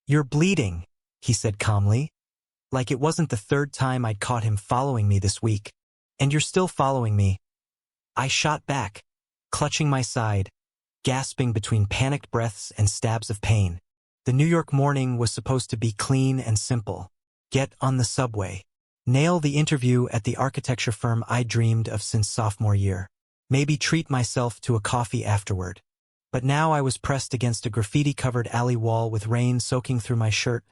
"You're bleeding," he said calmly, like it wasn't the third time I'd caught him following me this week. "And you're still following me." I shot back, clutching my side, gasping between panicked breaths and stabs of pain. The New York morning was supposed to be clean and simple. Get on the subway. Nail the interview at the architecture firm I dreamed of since sophomore year. Maybe treat myself to a coffee afterward. But now I was pressed against a graffiti-covered alley wall with rain soaking through my shirt,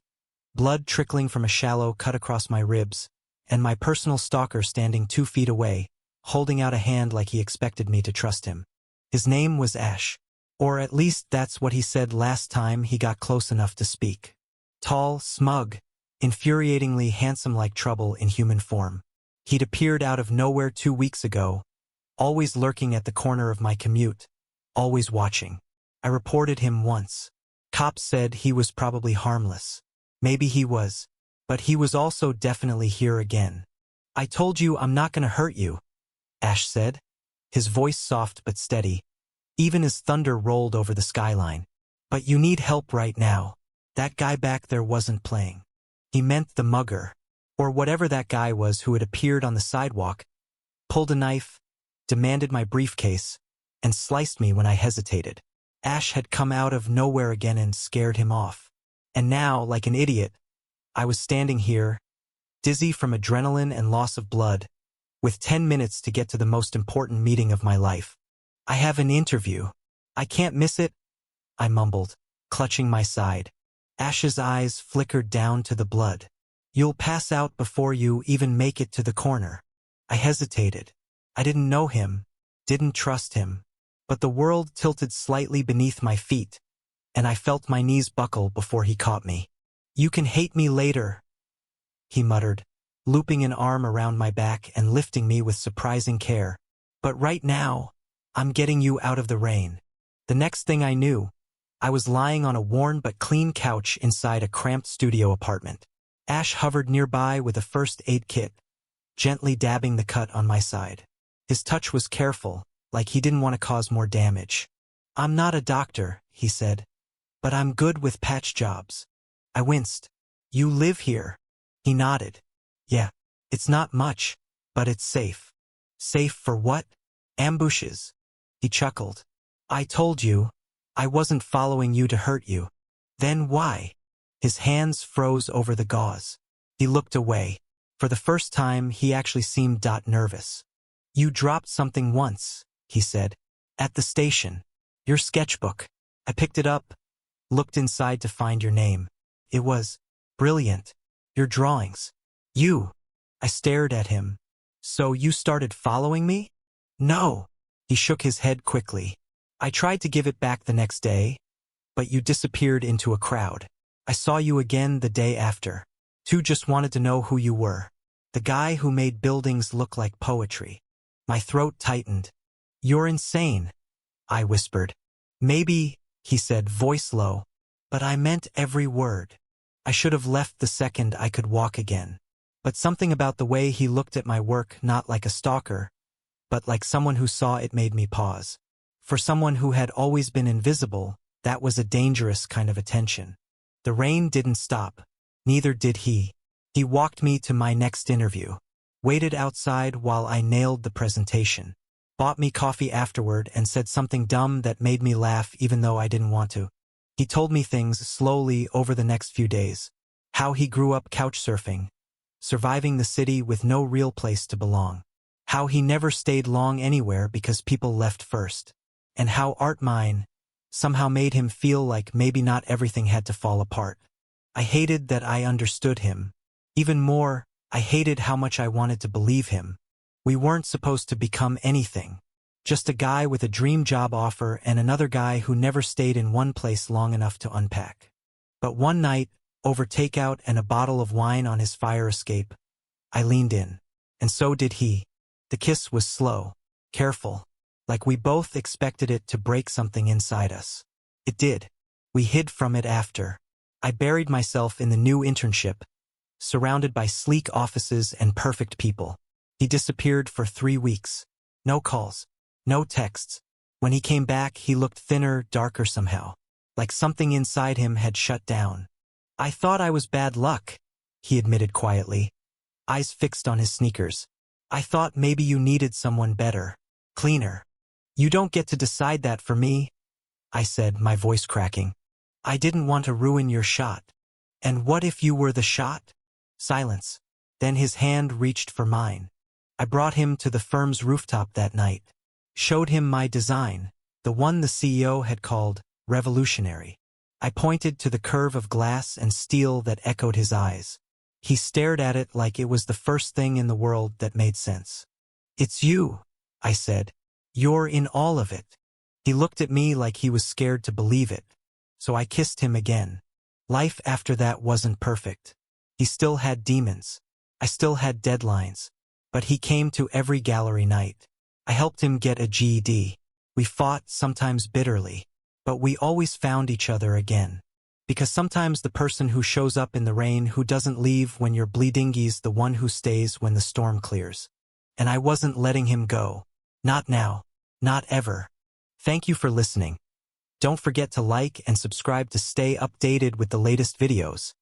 blood trickling from a shallow cut across my ribs, and my personal stalker standing 2 feet away, holding out a hand like he expected me to trust him. His name was Ash. Or at least that's what he said last time he got close enough to speak. Tall, smug, infuriatingly handsome like trouble in human form. He'd appeared out of nowhere 2 weeks ago, always lurking at the corner of my commute, always watching. I reported him once. Cops said he was probably harmless. Maybe he was, but he was also definitely here again. "I told you I'm not gonna hurt you," Ash said, his voice soft but steady, even as thunder rolled over the skyline. "But you need help right now. That guy back there wasn't playing." He meant the mugger, or whatever that guy was who had appeared on the sidewalk, pulled a knife, demanded my briefcase, and sliced me when I hesitated. Ash had come out of nowhere again and scared him off. And now, like an idiot, I was standing here, dizzy from adrenaline and loss of blood, with 10 minutes to get to the most important meeting of my life. "I have an interview. I can't miss it," I mumbled, clutching my side. Ash's eyes flickered down to the blood. "You'll pass out before you even make it to the corner." I hesitated. I didn't know him, didn't trust him, but the world tilted slightly beneath my feet, and I felt my knees buckle before he caught me. "You can hate me later," he muttered, looping an arm around my back and lifting me with surprising care. "But right now, I'm getting you out of the rain." The next thing I knew, I was lying on a worn but clean couch inside a cramped studio apartment. Ash hovered nearby with a first aid kit, gently dabbing the cut on my side. His touch was careful, like he didn't want to cause more damage. "I'm not a doctor," he said, "but I'm good with patch jobs." I winced. "You live here?" He nodded. "Yeah, it's not much, but it's safe." "Safe for what?" "Ambushes." He chuckled. "I told you, I wasn't following you to hurt you." "Then why?" His hands froze over the gauze. He looked away. For the first time, he actually seemed nervous. "You dropped something once," he said. "At the station. Your sketchbook." I picked it up, looked inside to find your name. It was brilliant. "Your drawings." "You." I stared at him. "So you started following me?" "No." He shook his head quickly. "I tried to give it back the next day, but you disappeared into a crowd. I saw you again the day after. Two just wanted to know who you were. The guy who made buildings look like poetry." My throat tightened. "You're insane," I whispered. "Maybe," he said, voice low, "but I meant every word. I should have left the second I could walk again." But something about the way he looked at my work, not like a stalker, but like someone who saw it, made me pause. For someone who had always been invisible, that was a dangerous kind of attention. The rain didn't stop. Neither did he. He walked me to my next interview, waited outside while I nailed the presentation, bought me coffee afterward, and said something dumb that made me laugh even though I didn't want to. He told me things slowly over the next few days. How he grew up couch surfing, surviving the city with no real place to belong. How he never stayed long anywhere because people left first. And how art mine somehow made him feel like maybe not everything had to fall apart. I hated that I understood him. Even more, I hated how much I wanted to believe him. We weren't supposed to become anything. Just a guy with a dream job offer and another guy who never stayed in one place long enough to unpack. But one night, over takeout and a bottle of wine on his fire escape, I leaned in. And so did he. The kiss was slow, careful, like we both expected it to break something inside us. It did. We hid from it after. I buried myself in the new internship, surrounded by sleek offices and perfect people. He disappeared for 3 weeks. No calls, no texts. When he came back, he looked thinner, darker somehow, like something inside him had shut down. I thought I was bad luck, he admitted quietly, eyes fixed on his sneakers. I thought maybe you needed someone better, cleaner. You don't get to decide that for me, I said, my voice cracking. I didn't want to ruin your shot. And what if you were the shot? Silence. Then his hand reached for mine. I brought him to the firm's rooftop that night. Showed him my design, the one the CEO had called revolutionary. I pointed to the curve of glass and steel that echoed his eyes. He stared at it like it was the first thing in the world that made sense. It's you, I said. You're in all of it. He looked at me like he was scared to believe it. So I kissed him again. Life after that wasn't perfect. He still had demons. I still had deadlines. But he came to every gallery night. I helped him get a GED. We fought, sometimes bitterly. But we always found each other again. Because sometimes the person who shows up in the rain, who doesn't leave when you're bleeding, is the one who stays when the storm clears. And I wasn't letting him go. Not now. Not ever. Thank you for listening. Don't forget to like and subscribe to stay updated with the latest videos.